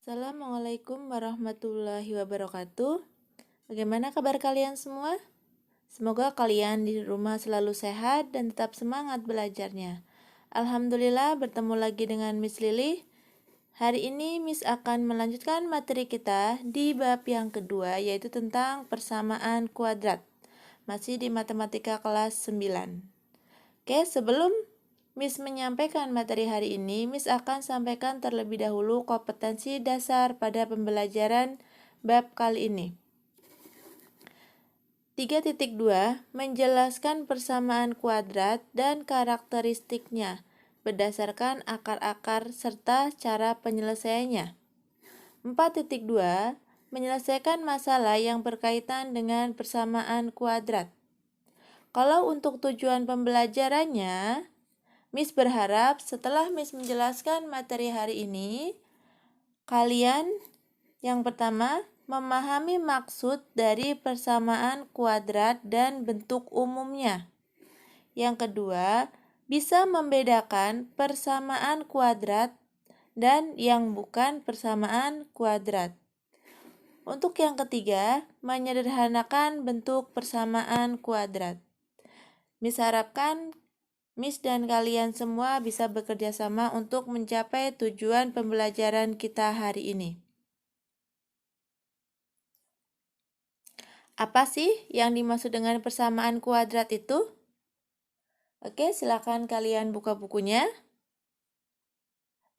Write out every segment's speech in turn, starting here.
Assalamualaikum warahmatullahi wabarakatuh. Bagaimana kabar kalian semua? Semoga kalian di rumah selalu sehat dan tetap semangat belajarnya. Alhamdulillah bertemu lagi dengan Miss Lily. Hari ini Miss akan melanjutkan materi kita di bab yang kedua, yaitu tentang persamaan kuadrat. Masih di matematika kelas 9. Oke, sebelum Miss menyampaikan materi hari ini, Miss akan sampaikan terlebih dahulu kompetensi dasar pada pembelajaran bab kali ini. 3.2 menjelaskan persamaan kuadrat dan karakteristiknya berdasarkan akar-akar serta cara penyelesaiannya. 4.2 menyelesaikan masalah yang berkaitan dengan persamaan kuadrat. Kalau untuk tujuan pembelajarannya, Miss berharap setelah Miss menjelaskan materi hari ini, kalian yang pertama memahami maksud dari persamaan kuadrat dan bentuk umumnya. Yang kedua, bisa membedakan persamaan kuadrat dan yang bukan persamaan kuadrat. Untuk yang ketiga, menyederhanakan bentuk persamaan kuadrat. Miss harapkan Miss dan kalian semua bisa bekerja sama untuk mencapai tujuan pembelajaran kita hari ini. Apa sih yang dimaksud dengan persamaan kuadrat itu? Oke, silakan kalian buka bukunya.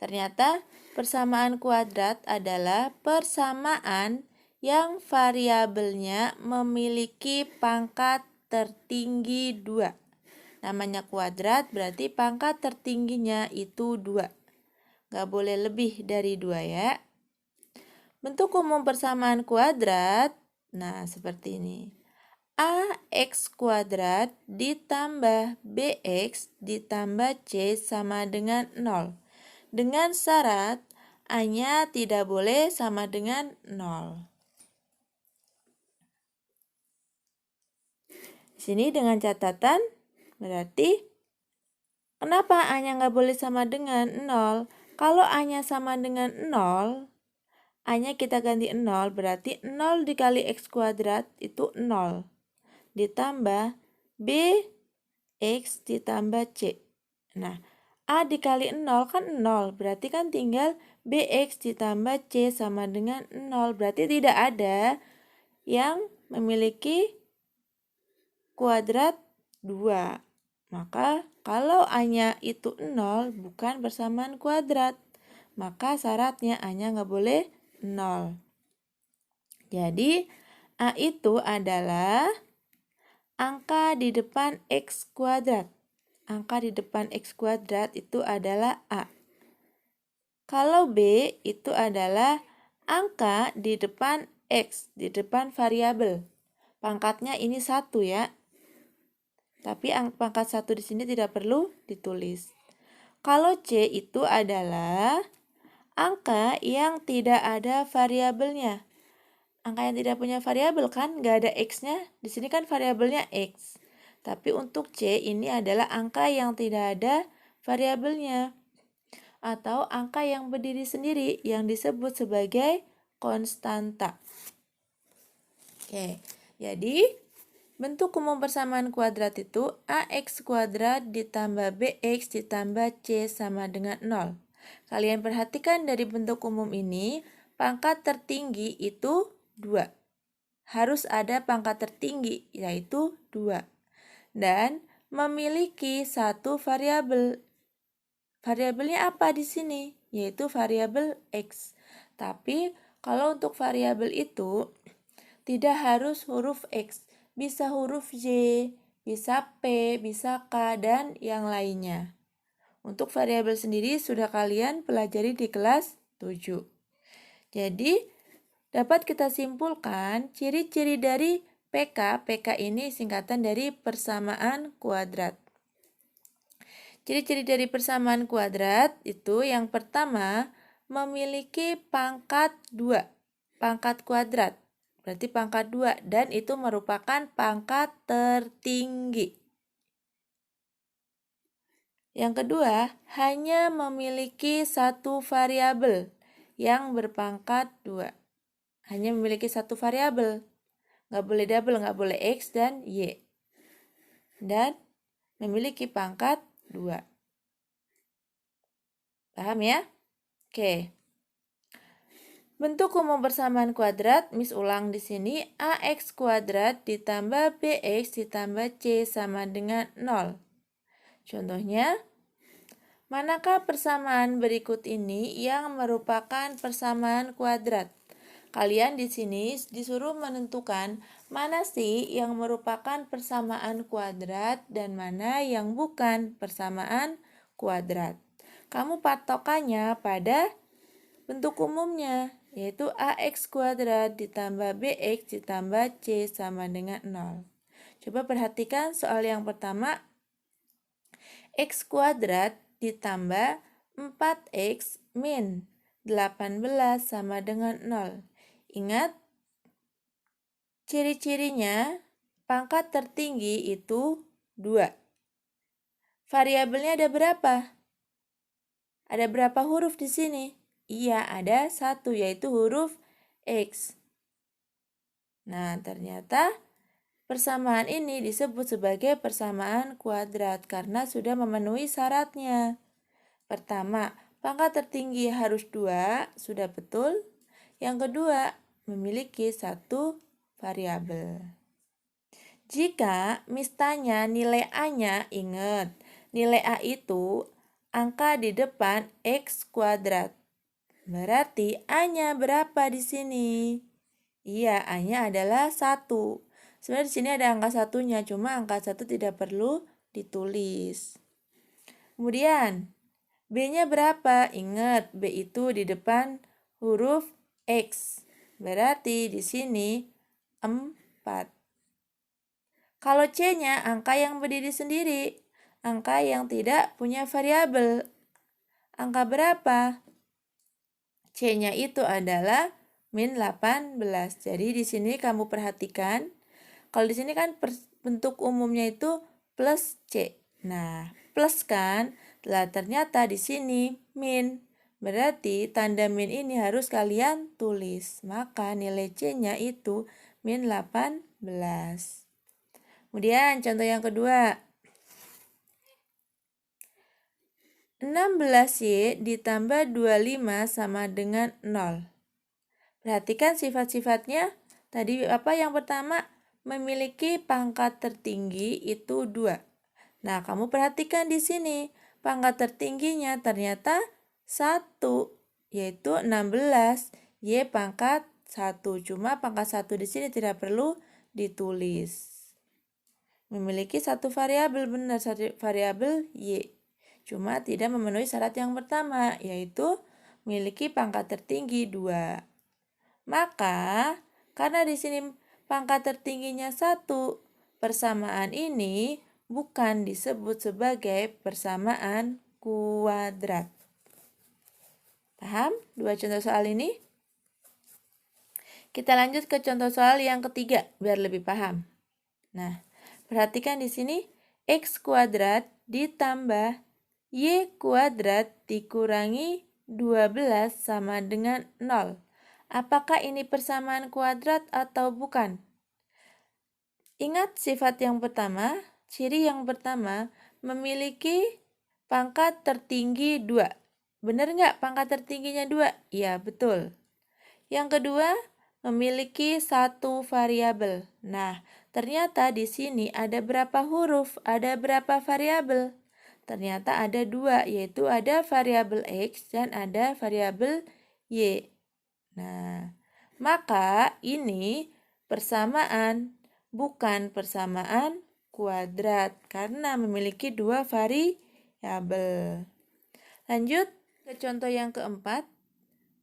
Ternyata persamaan kuadrat adalah persamaan yang variabelnya memiliki pangkat tertinggi 2. Namanya kuadrat berarti pangkat tertingginya itu 2. Gak boleh lebih dari 2 ya. Bentuk umum persamaan kuadrat, nah seperti ini. AX kuadrat ditambah BX ditambah C sama dengan 0. Dengan syarat A-nya tidak boleh sama dengan 0. Di sini dengan catatan, berarti kenapa A-nya nggak boleh sama dengan 0? Kalau A-nya sama dengan 0, A-nya kita ganti 0, berarti 0 dikali X kuadrat itu 0. Ditambah BX ditambah C. Nah, A dikali 0 kan 0, berarti kan tinggal BX ditambah C sama dengan 0. Berarti tidak ada yang memiliki kuadrat 2. Maka kalau A-nya itu 0 bukan persamaan kuadrat. Maka syaratnya A-nya nggak boleh 0. Jadi A itu adalah angka di depan X kuadrat. Angka di depan X kuadrat itu adalah A. Kalau B itu adalah angka di depan X, di depan variabel. Pangkatnya ini 1 ya. Tapi pangkat 1 di sini tidak perlu ditulis. Kalau C itu adalah angka yang tidak ada variabelnya. Angka yang tidak punya variabel kan, nggak ada X-nya. Di sini kan variabelnya X. Tapi untuk C ini adalah angka yang tidak ada variabelnya. Atau angka yang berdiri sendiri yang disebut sebagai konstanta. Oke, jadi bentuk umum persamaan kuadrat itu AX kuadrat ditambah BX ditambah C sama dengan 0. Kalian perhatikan dari bentuk umum ini, pangkat tertinggi itu 2. Harus ada pangkat tertinggi, yaitu 2. Dan memiliki satu variabel. Variabelnya apa di sini? Yaitu variabel X. Tapi kalau untuk variabel itu tidak harus huruf X. Bisa huruf Y, bisa P, bisa K, dan yang lainnya. Untuk variabel sendiri sudah kalian pelajari di kelas 7. Jadi, dapat kita simpulkan ciri-ciri dari PK. PK ini singkatan dari persamaan kuadrat. Ciri-ciri dari persamaan kuadrat itu yang pertama memiliki pangkat 2. Pangkat kuadrat. Berarti pangkat 2 dan itu merupakan pangkat tertinggi. Yang kedua, hanya memiliki satu variabel, yang berpangkat 2. Hanya memiliki satu variabel. Nggak boleh double, nggak boleh X dan Y. Dan memiliki pangkat 2. Paham ya? Oke. Bentuk umum persamaan kuadrat, Miss ulang di sini, AX kuadrat ditambah BX ditambah C sama dengan 0. Contohnya, manakah persamaan berikut ini yang merupakan persamaan kuadrat? Kalian di sini disuruh menentukan mana sih yang merupakan persamaan kuadrat dan mana yang bukan persamaan kuadrat. Kamu patokannya pada bentuk umumnya, yaitu AX kuadrat ditambah BX ditambah C sama dengan 0. Coba perhatikan soal yang pertama. X kuadrat ditambah 4X min 18 sama dengan 0. Ingat, ciri-cirinya pangkat tertinggi itu 2. Variabelnya ada berapa? Ada berapa huruf di sini? Iya, ada 1, yaitu huruf X. Nah, ternyata persamaan ini disebut sebagai persamaan kuadrat karena sudah memenuhi syaratnya. Pertama, pangkat tertinggi harus 2, sudah betul. Yang kedua, memiliki satu variabel. Jika Miss tanya nilai A-nya, ingat, nilai A itu angka di depan X kuadrat. Berarti A-nya berapa di sini? Iya, A-nya adalah 1. Sebenarnya di sini ada angka satunya, cuma angka 1 tidak perlu ditulis. Kemudian, B-nya berapa? Ingat, B itu di depan huruf X. Berarti di sini 4. Kalau C-nya angka yang berdiri sendiri, angka yang tidak punya variabel. Angka berapa? C-nya itu adalah min 18. Jadi di sini kamu perhatikan, kalau di sini kan bentuk umumnya itu plus C. Nah, plus kan, ternyata di sini min. Berarti tanda min ini harus kalian tulis. Maka nilai C-nya itu min 18. Kemudian contoh yang kedua. 16Y ditambah 25 sama dengan 0. Perhatikan sifat-sifatnya. Tadi apa yang pertama? Memiliki pangkat tertinggi itu 2. Nah, kamu perhatikan di sini. Pangkat tertingginya ternyata 1, yaitu 16. Y pangkat 1. Cuma pangkat 1 di sini tidak perlu ditulis. Memiliki satu variabel, benar, satu variabel Y. Cuma tidak memenuhi syarat yang pertama, yaitu memiliki pangkat tertinggi 2. Maka, karena di sini pangkat tertingginya 1, persamaan ini bukan disebut sebagai persamaan kuadrat. Paham dua contoh soal ini? Kita lanjut ke contoh soal yang ketiga, biar lebih paham. Nah, perhatikan di sini, X kuadrat ditambah Y kuadrat dikurangi 12 sama dengan 0. Apakah ini persamaan kuadrat atau bukan? Ingat sifat yang pertama, ciri yang pertama, memiliki pangkat tertinggi 2. Benar nggak pangkat tertingginya 2? Iya, betul. Yang kedua, memiliki satu variabel. Nah, ternyata di sini ada berapa huruf? Ada berapa variabel? Ternyata ada 2, yaitu ada variabel X dan ada variabel Y. Nah, maka ini persamaan, bukan persamaan kuadrat karena memiliki 2 variabel. Lanjut ke contoh yang keempat.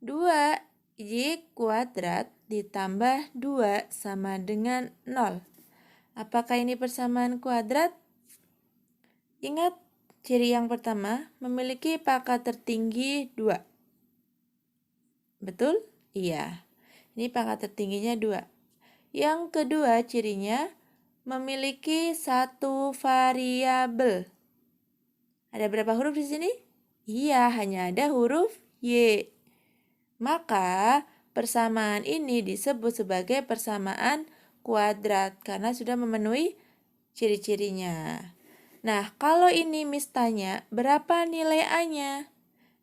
2Y kuadrat ditambah 2 sama dengan 0. Apakah ini persamaan kuadrat? Ingat, ciri yang pertama, memiliki pangkat tertinggi 2. Betul? Iya. Ini pangkat tertingginya 2. Yang kedua, cirinya memiliki satu variabel. Ada berapa huruf di sini? Iya, hanya ada huruf Y. Maka persamaan ini disebut sebagai persamaan kuadrat karena sudah memenuhi ciri-cirinya. Nah, kalau ini Miss tanya, berapa nilai A-nya?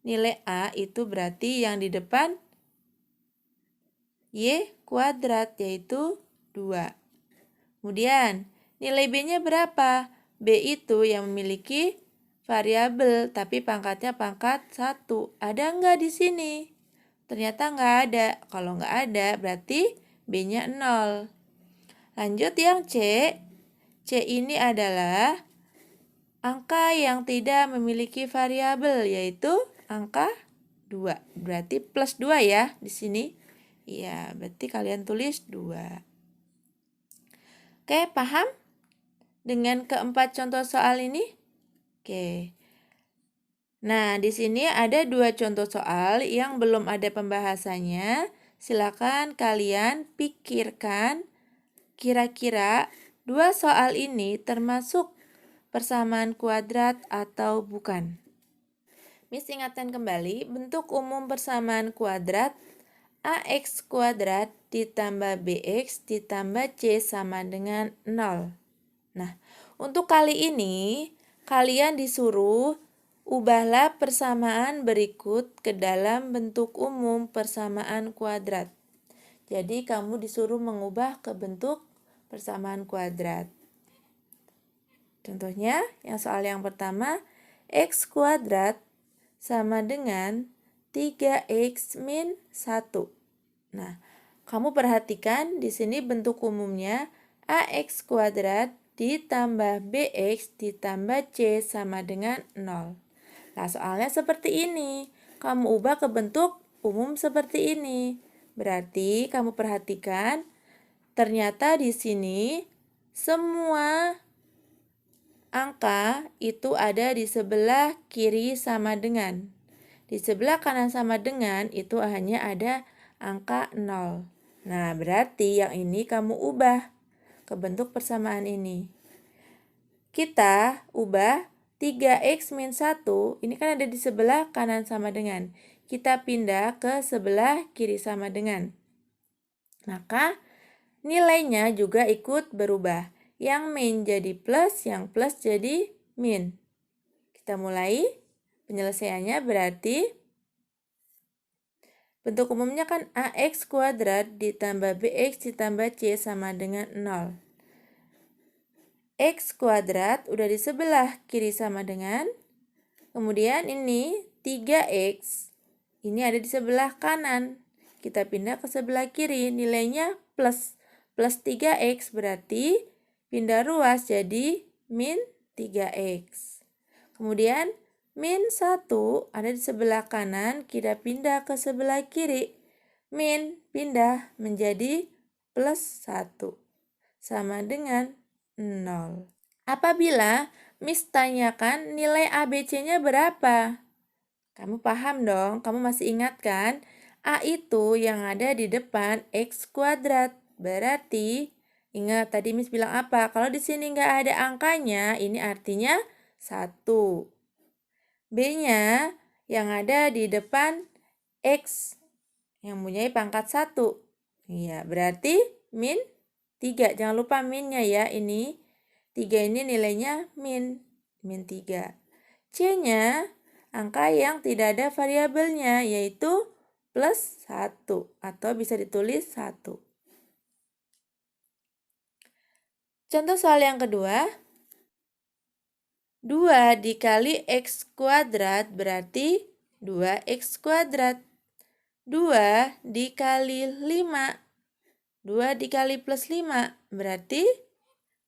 Nilai A itu berarti yang di depan Y kuadrat, yaitu 2. Kemudian, nilai B-nya berapa? B itu yang memiliki variabel, tapi pangkatnya pangkat 1. Ada nggak di sini? Ternyata nggak ada. Kalau nggak ada, berarti B-nya 0. Lanjut yang C. C ini adalah angka yang tidak memiliki variabel, yaitu angka 2. Berarti plus 2 ya di sini. Iya, berarti kalian tulis 2. Oke, paham dengan keempat contoh soal ini? Oke. Nah, di sini ada 2 contoh soal yang belum ada pembahasannya. Silakan kalian pikirkan kira-kira 2 soal ini termasuk persamaan kuadrat atau bukan. Miss ingatkan kembali, bentuk umum persamaan kuadrat AX kuadrat ditambah BX ditambah C sama dengan 0. Nah, untuk kali ini kalian disuruh ubahlah persamaan berikut ke dalam bentuk umum persamaan kuadrat. Jadi kamu disuruh mengubah ke bentuk persamaan kuadrat. Contohnya, yang soal yang pertama, X kuadrat sama dengan 3X min 1. Nah, kamu perhatikan di sini bentuk umumnya AX kuadrat ditambah BX ditambah C sama dengan 0. Nah, soalnya seperti ini. Kamu ubah ke bentuk umum seperti ini. Berarti kamu perhatikan ternyata di sini semua angka itu ada di sebelah kiri sama dengan. Di sebelah kanan sama dengan itu hanya ada angka 0. Nah, berarti yang ini kamu ubah ke bentuk persamaan ini. Kita ubah 3X min 1, ini kan ada di sebelah kanan sama dengan. Kita pindah ke sebelah kiri sama dengan. Maka nilainya juga ikut berubah. Yang min jadi plus, yang plus jadi min. Kita mulai penyelesaiannya berarti bentuk umumnya kan AX kuadrat ditambah BX ditambah C sama dengan 0. X kuadrat udah di sebelah kiri sama dengan. Kemudian ini 3X. Ini ada di sebelah kanan. Kita pindah ke sebelah kiri. Nilainya plus. Plus 3X berarti pindah ruas jadi min 3X. Kemudian min 1 ada di sebelah kanan, kita pindah ke sebelah kiri. Min pindah menjadi plus 1. Sama dengan 0. Apabila Miss tanyakan nilai ABC-nya berapa? Kamu paham dong? Kamu masih ingat kan? A itu yang ada di depan X kuadrat. Berarti, ingat tadi Miss bilang apa? Kalau di sini nggak ada angkanya, ini artinya 1. B-nya yang ada di depan X yang mempunyai pangkat 1. Iya, berarti min 3. Jangan lupa minnya ya, ini 3 ini nilainya min 3. C-nya angka yang tidak ada variabelnya, yaitu plus 1 atau bisa ditulis 1. Contoh soal yang kedua. 2 dikali X kuadrat berarti 2X kuadrat. 2 dikali 5. 2 dikali plus 5 berarti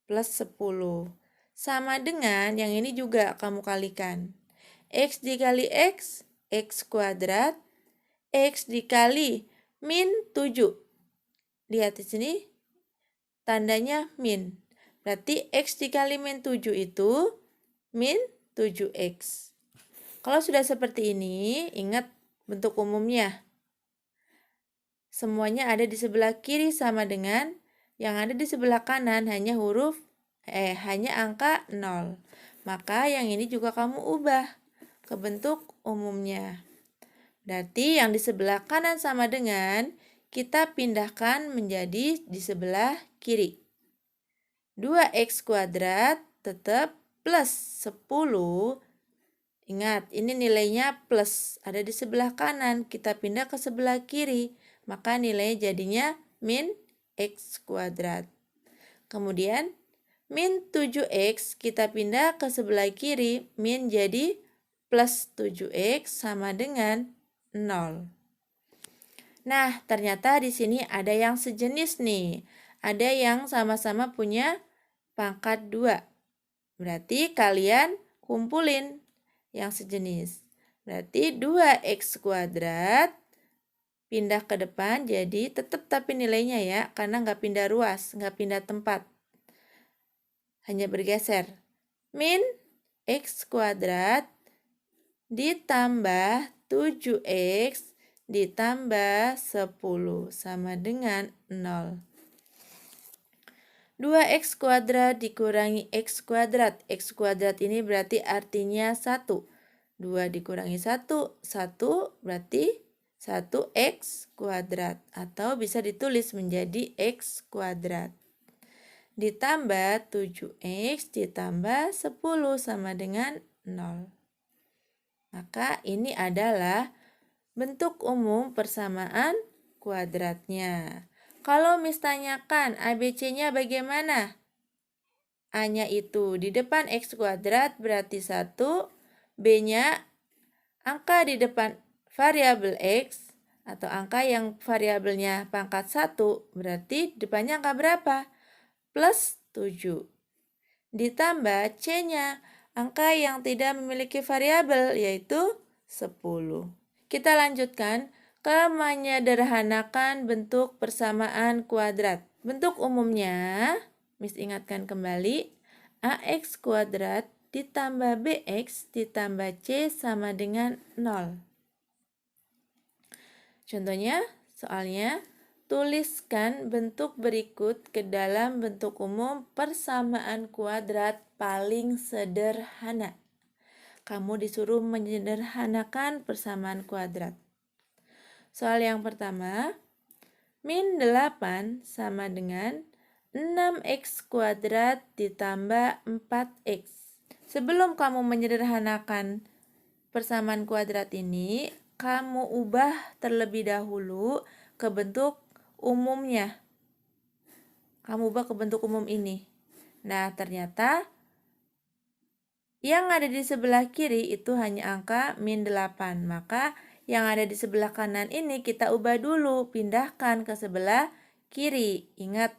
plus 10. Sama dengan yang ini juga kamu kalikan. X dikali X, X kuadrat. X dikali min 7. Lihat di sini tandanya min. Berarti X dikali min 7 itu min 7X. Kalau sudah seperti ini, ingat bentuk umumnya. Semuanya ada di sebelah kiri sama dengan, yang ada di sebelah kanan hanya hanya angka 0. Maka yang ini juga kamu ubah ke bentuk umumnya. Berarti yang di sebelah kanan sama dengan, kita pindahkan menjadi di sebelah kiri. 2x kuadrat tetap plus 10. Ingat, ini nilainya plus, ada di sebelah kanan, kita pindah ke sebelah kiri, maka nilainya jadinya min x kuadrat. Kemudian, min 7x kita pindah ke sebelah kiri, min jadi plus 7x sama dengan 0. Nah, ternyata di sini ada yang sejenis nih. Ada yang sama-sama punya pangkat 2. Berarti kalian kumpulin yang sejenis. Berarti 2x kuadrat pindah ke depan jadi tetap tapi nilainya ya, karena nggak pindah ruas, nggak pindah tempat. Hanya bergeser. Min x kuadrat ditambah 7x ditambah 10 sama dengan 0. 2x kuadrat dikurangi x kuadrat. X kuadrat ini berarti artinya 1. 2 dikurangi 1, 1 berarti 1x kuadrat. Atau bisa ditulis menjadi x kuadrat. Ditambah 7x ditambah 10 sama dengan 0. Maka ini adalah bentuk umum persamaan kuadratnya. Kalau tanyakan ABC-nya bagaimana? A-nya itu di depan x kuadrat berarti 1, B-nya angka di depan variabel x atau angka yang variabelnya pangkat 1 berarti depannya angka berapa? Plus 7. Ditambah C-nya angka yang tidak memiliki variabel yaitu 10. Kita lanjutkan ke menyederhanakan bentuk persamaan kuadrat. Bentuk umumnya, Miss ingatkan kembali, AX kuadrat ditambah BX ditambah C sama dengan 0. Contohnya, soalnya, tuliskan bentuk berikut ke dalam bentuk umum persamaan kuadrat paling sederhana. Kamu disuruh menyederhanakan persamaan kuadrat. Soal yang pertama, min 8 sama dengan 6x kuadrat ditambah 4x. Sebelum kamu menyederhanakan persamaan kuadrat ini, kamu ubah terlebih dahulu ke bentuk umumnya. Kamu ubah ke bentuk umum ini. Nah, ternyata yang ada di sebelah kiri itu hanya angka min 8. Maka yang ada di sebelah kanan ini kita ubah dulu, pindahkan ke sebelah kiri. Ingat,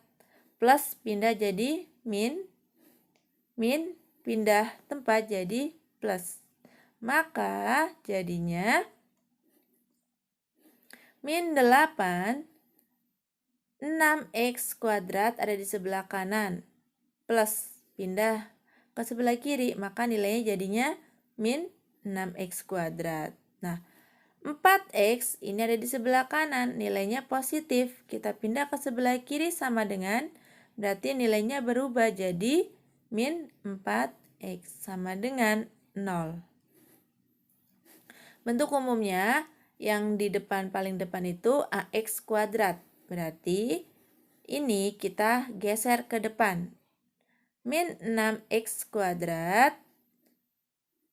plus pindah jadi min, min pindah tempat jadi plus. Maka jadinya min 8, 6x kuadrat ada di sebelah kanan, plus pindah ke sebelah kiri, maka nilainya jadinya min 6x kuadrat. Nah, 4x ini ada di sebelah kanan, nilainya positif. Kita pindah ke sebelah kiri sama dengan, berarti nilainya berubah jadi min 4x sama dengan 0. Bentuk umumnya yang di depan paling depan itu AX kuadrat. Berarti ini kita geser ke depan. Min 6x kuadrat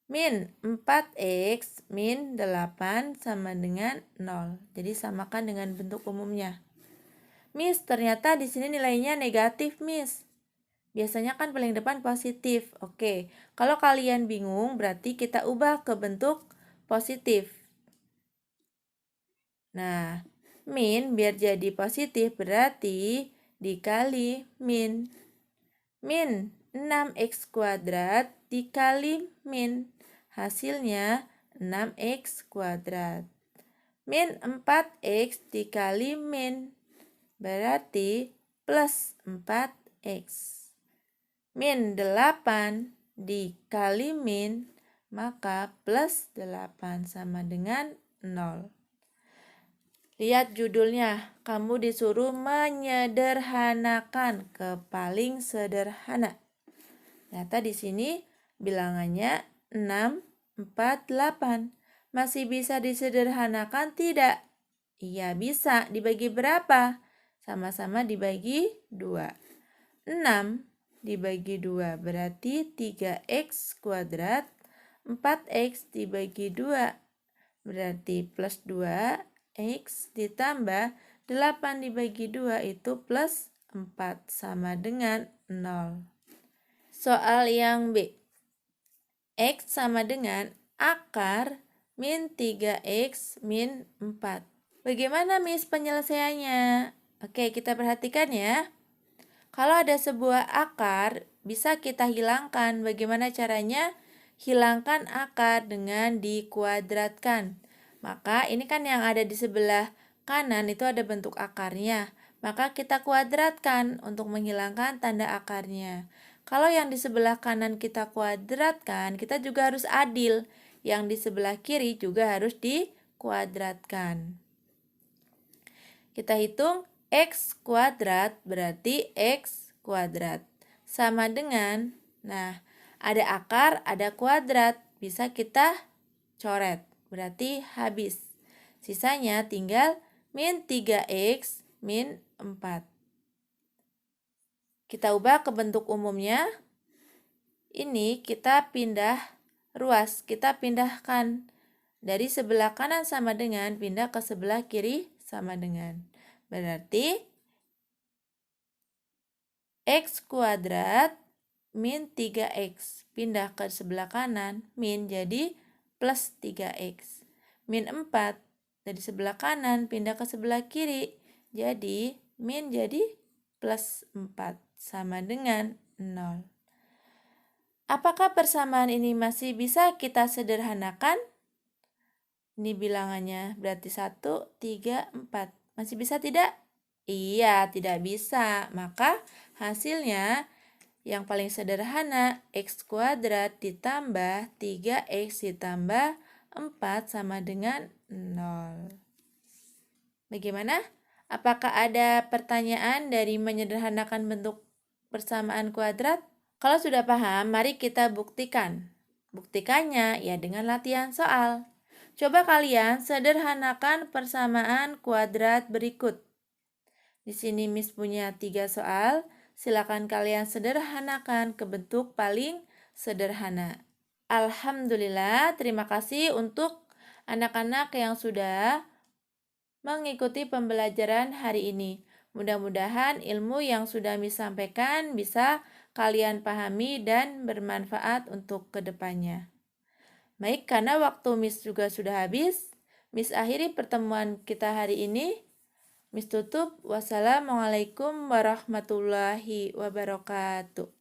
min 4x min 8 sama dengan 0. Jadi samakan dengan bentuk umumnya. Miss, ternyata di sini nilainya negatif, Miss. Biasanya kan paling depan positif. Oke, kalau kalian bingung berarti kita ubah ke bentuk positif. Nah, min biar jadi positif berarti dikali min. Min 6x kuadrat dikali min. Hasilnya 6x kuadrat. Min 4x dikali min. Berarti plus 4x. Min 8 dikali min. Maka plus 8 sama dengan 0. Lihat judulnya, kamu disuruh menyederhanakan ke paling sederhana. Ternyata di sini bilangannya 6, 4, 8. Masih bisa disederhanakan tidak? Iya, bisa. Dibagi berapa? Sama-sama dibagi 2. 6 dibagi 2 berarti 3x kuadrat. 4x dibagi 2 berarti plus 2x ditambah 8 dibagi 2 itu plus 4 sama dengan 0. Soal yang B. X sama dengan akar min 3x min 4. Bagaimana Miss penyelesaiannya? Oke, kita perhatikan ya. Kalau ada sebuah akar, bisa kita hilangkan. Bagaimana caranya? Hilangkan akar dengan dikuadratkan. Maka ini kan yang ada di sebelah kanan itu ada bentuk akarnya. Maka kita kuadratkan untuk menghilangkan tanda akarnya. Kalau yang di sebelah kanan kita kuadratkan, kita juga harus adil. Yang di sebelah kiri juga harus dikuadratkan. Kita hitung x kuadrat berarti x kuadrat. Sama dengan, nah ada akar, ada kuadrat. Bisa kita coret, berarti habis. Sisanya tinggal min 3x min 4. Kita ubah ke bentuk umumnya. Ini kita pindah ruas, kita pindahkan dari sebelah kanan sama dengan pindah ke sebelah kiri sama dengan. Berarti x kuadrat min 3x. Pindah ke sebelah kanan, min jadi plus 3x. Min 4 dari sebelah kanan pindah ke sebelah kiri. Jadi min jadi plus 4 sama dengan 0. Apakah persamaan ini masih bisa kita sederhanakan? Ini bilangannya berarti 1, 3, 4. Masih bisa tidak? Iya, tidak bisa. Maka hasilnya yang paling sederhana x kuadrat ditambah 3x ditambah 4 sama dengan 0. Bagaimana? Apakah ada pertanyaan dari menyederhanakan bentuk persamaan kuadrat? Kalau sudah paham, mari kita buktikan. Buktikannya ya dengan latihan soal. Coba kalian sederhanakan persamaan kuadrat berikut. Di sini Miss punya 3 soal. Silakan kalian sederhanakan ke bentuk paling sederhana. Alhamdulillah, terima kasih untuk anak-anak yang sudah mengikuti pembelajaran hari ini. Mudah-mudahan ilmu yang sudah Miss sampaikan bisa kalian pahami dan bermanfaat untuk kedepannya. Baik, karena waktu Miss juga sudah habis, Miss akhiri pertemuan kita hari ini. Miss tutup. Wassalamualaikum warahmatullahi wabarakatuh.